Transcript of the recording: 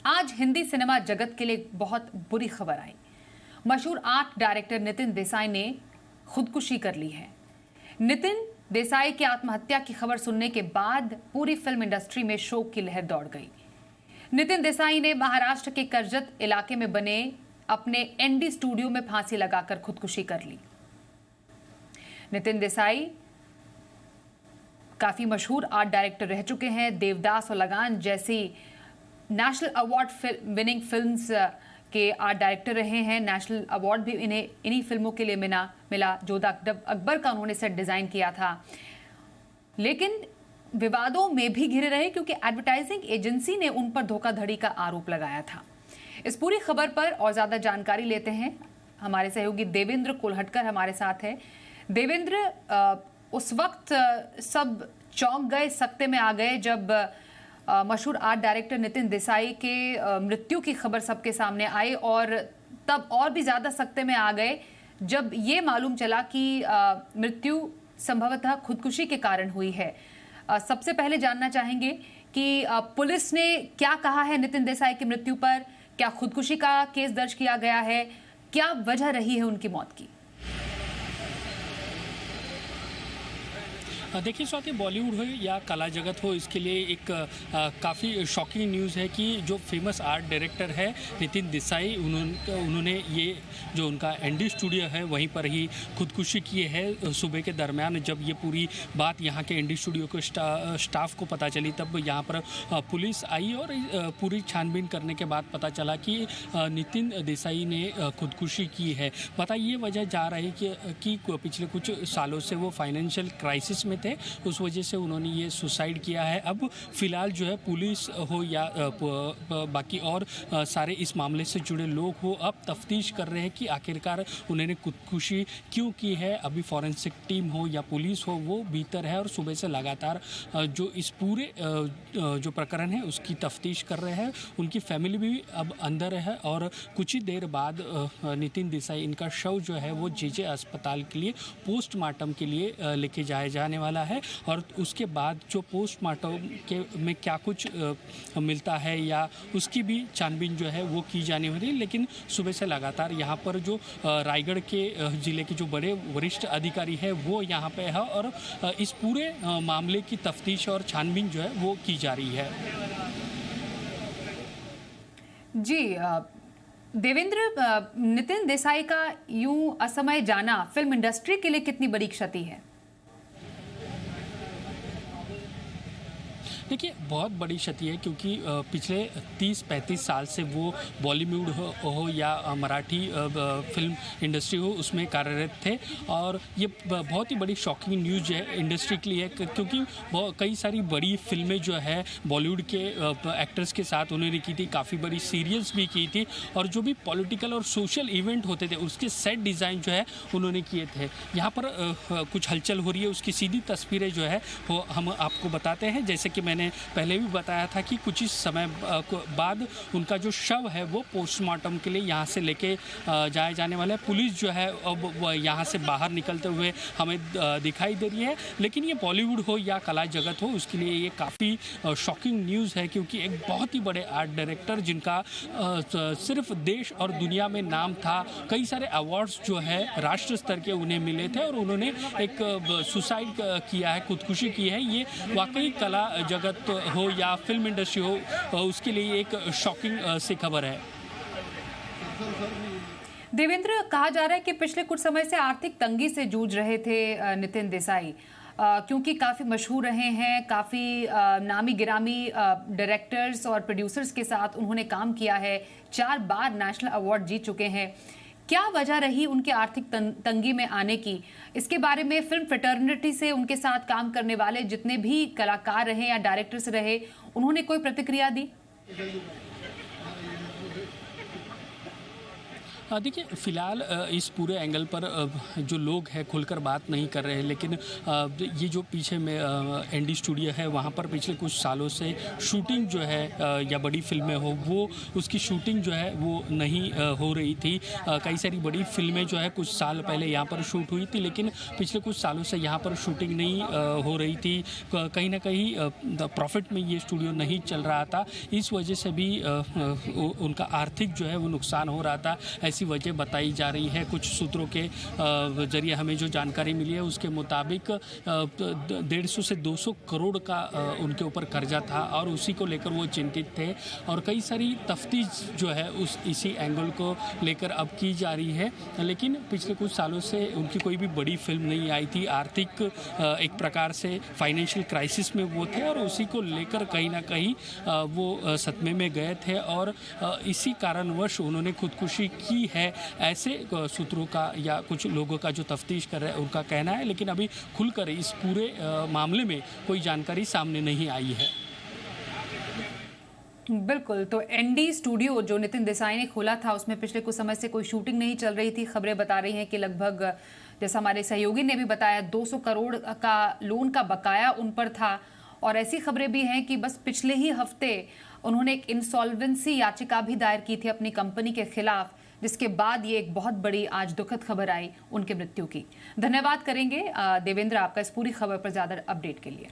आज हिंदी सिनेमा जगत के लिए बहुत बुरी खबर आई। मशहूर आर्ट डायरेक्टर नितिन देसाई ने खुदकुशी कर ली है। नितिन देसाई की आत्महत्या की खबर सुनने के बाद पूरी फिल्म इंडस्ट्री में शोक की लहर दौड़ गई। नितिन देसाई ने महाराष्ट्र के कर्जत इलाके में बने अपने एनडी स्टूडियो में फांसी लगाकर खुदकुशी कर ली। नितिन देसाई काफी मशहूर आर्ट डायरेक्टर रह चुके हैं। देवदास और लगान जैसी नेशनल अवार्ड विनिंग फिल्म्स के आर्ट डायरेक्टर रहे हैं। नेशनल अवार्ड भी इन्हें इन्हीं फिल्मों के लिए मिला। जोधा अकबर का उन्होंने सेट डिजाइन किया था, लेकिन विवादों में भी घिरे रहे क्योंकि एडवर्टाइजिंग एजेंसी ने उन पर धोखाधड़ी का आरोप लगाया था। इस पूरी खबर पर और ज्यादा जानकारी लेते हैं। हमारे सहयोगी देवेंद्र कोल्हटकर हमारे साथ है। देवेंद्र, उस वक्त सब चौंक गए, सकते में आ गए जब मशहूर आर्ट डायरेक्टर नितिन देसाई के मृत्यु की खबर सबके सामने आई, और तब और भी ज्यादा सकते में आ गए जब ये मालूम चला कि मृत्यु संभवतः खुदकुशी के कारण हुई है। सबसे पहले जानना चाहेंगे कि पुलिस ने क्या कहा है नितिन देसाई की मृत्यु पर। क्या खुदकुशी का केस दर्ज किया गया है? क्या वजह रही है उनकी मौत की? देखिए स्वाति, बॉलीवुड हो या कला जगत हो, इसके लिए एक काफ़ी शॉकिंग न्यूज़ है कि जो फेमस आर्ट डायरेक्टर है नितिन देसाई, उन्होंने ये जो उनका एनडी स्टूडियो है वहीं पर ही खुदकुशी की है। सुबह के दरमियान जब ये पूरी बात यहाँ के एनडी स्टूडियो के स्टाफ को पता चली, तब यहाँ पर पुलिस आई और पूरी छानबीन करने के बाद पता चला कि नितिन देसाई ने खुदकुशी की है। पता ये वजह जा रही है कि पिछले कुछ सालों से वो फाइनेंशियल क्राइसिस में थे, उस वजह से उन्होंने ये सुसाइड किया है। अब फिलहाल जो है पुलिस हो या बाकी और सारे इस मामले से जुड़े लोग हो, अब तफ्तीश कर रहे हैं कि आखिरकार उन्होंने खुदकुशी क्यों की है। अभी फॉरेंसिक टीम हो या पुलिस हो, वो भीतर है और सुबह से लगातार जो इस पूरे जो प्रकरण है उसकी तफ्तीश कर रहे हैं। उनकी फैमिली भी अब अंदर है और कुछ ही देर बाद नितिन देसाई, इनका शव जो है वो जेजे अस्पताल के लिए पोस्टमार्टम के लिए लेके जाने वाला है, और उसके बाद जो पोस्टमार्टम के में क्या कुछ मिलता है या उसकी भी छानबीन जो है वो की जाने वाली है। लेकिन सुबह से लगातार यहाँ पर जो रायगढ़ के ज़िले के जो बड़े वरिष्ठ अधिकारी है वो यहाँ पे है और इस पूरे मामले की तफ्तीश और छानबीन जो है वो की जा रही है। जी देवेंद्र, नितिन देसाई का यूं असमय जाना फिल्म इंडस्ट्री के लिए कितनी बड़ी क्षति है? देखिए, बहुत बड़ी क्षति है क्योंकि पिछले 30-35 साल से वो बॉलीवुड हो या मराठी फिल्म इंडस्ट्री हो, उसमें कार्यरत थे। और ये बहुत ही बड़ी शॉकिंग न्यूज़ है इंडस्ट्री के लिए, क्योंकि कई सारी बड़ी फिल्में जो है बॉलीवुड के एक्टर्स के साथ उन्होंने की थी, काफ़ी बड़ी सीरियल्स भी की थी, और जो भी पॉलिटिकल और सोशल इवेंट होते थे उसके सेट डिज़ाइन जो है उन्होंने किए थे। यहाँ पर कुछ हलचल हो रही है, उसकी सीधी तस्वीरें जो है वो हम आपको बताते हैं। जैसे कि मैंने पहले भी बताया था कि कुछ ही समय बाद उनका जो शव है वो पोस्टमार्टम के लिए यहाँ से लेके जाया जाने वाला है। पुलिस जो है अब यहाँ से बाहर निकलते हुए हमें दिखाई दे रही है। लेकिन ये बॉलीवुड हो या कला जगत हो, उसके लिए ये काफ़ी शॉकिंग न्यूज़ है, क्योंकि एक बहुत ही बड़े आर्ट डायरेक्टर जिनका सिर्फ देश और दुनिया में नाम था, कई सारे अवार्ड्स जो है राष्ट्र स्तर के उन्हें मिले थे, और उन्होंने एक सुसाइड किया है, खुदकुशी की है। ये वाकई कला जगत हो या फिल्म इंडस्ट्री हो, उसके लिए एक शॉकिंग सी खबर है। देवेंद्र, कहा जा रहा है कि पिछले कुछ समय से आर्थिक तंगी से जूझ रहे थे नितिन देसाई, क्योंकि काफ़ी मशहूर रहे हैं, काफ़ी नामी गिरामी डायरेक्टर्स और प्रोड्यूसर्स के साथ उन्होंने काम किया है, 4 बार नेशनल अवार्ड जीत चुके हैं। क्या वजह रही उनके आर्थिक तंगी में आने की? इसके बारे में फिल्म फ्रेटर्निटी से उनके साथ काम करने वाले जितने भी कलाकार रहे या डायरेक्टर्स रहे, उन्होंने कोई प्रतिक्रिया दी? देखिए फिलहाल इस पूरे एंगल पर जो लोग हैं खुलकर बात नहीं कर रहे हैं, लेकिन ये जो पीछे में एनडी स्टूडियो है वहाँ पर पिछले कुछ सालों से शूटिंग जो है या बड़ी फिल्में हो वो उसकी शूटिंग जो है वो नहीं हो रही थी। कई सारी बड़ी फिल्में जो है कुछ साल पहले यहाँ पर शूट हुई थी, लेकिन पिछले कुछ सालों से यहाँ पर शूटिंग नहीं हो रही थी। कहीं ना कहीं प्रॉफिट में ये स्टूडियो नहीं चल रहा था, इस वजह से भी उनका आर्थिक जो है वो नुकसान हो रहा था, ऐसी वजह बताई जा रही है। कुछ सूत्रों के जरिए हमें जो जानकारी मिली है उसके मुताबिक 150 से 200 करोड़ का उनके ऊपर कर्जा था और उसी को लेकर वो चिंतित थे और कई सारी तफ्तीश जो है इसी एंगल को लेकर अब की जा रही है। लेकिन पिछले कुछ सालों से उनकी कोई भी बड़ी फिल्म नहीं आई थी, आर्थिक एक प्रकार से फाइनेंशियल क्राइसिस में वो थे और उसी को लेकर कहीं ना कहीं वो सदमे में गए थे और इसी कारणवश उन्होंने खुदकुशी की है, ऐसे सूत्रों का या कुछ लोगों का जो तफ्तीश कर रहे हैं उनका कहना है। लेकिन अभी खुलकर इस पूरे मामले में कोई जानकारी सामने नहीं आई है। बिल्कुल, तो एनडी स्टूडियो जो नितिन देसाई ने खोला था उसमें पिछले कुछ समय से कोई शूटिंग नहीं चल रही थी। खबरें बता रही हैं कि लगभग, जैसा हमारे सहयोगी ने भी बताया, 200 करोड़ का लोन का बकाया उन पर था और ऐसी खबरें भी हैं कि बस पिछले ही हफ्ते उन्होंने एक इंसॉल्वेंसी याचिका भी दायर की थी अपनी कंपनी के खिलाफ, जिसके बाद ये एक बहुत बड़ी आज दुखद खबर आई उनकी मृत्यु की। धन्यवाद करेंगे देवेंद्र आपका इस पूरी खबर पर ज्यादा अपडेट के लिए।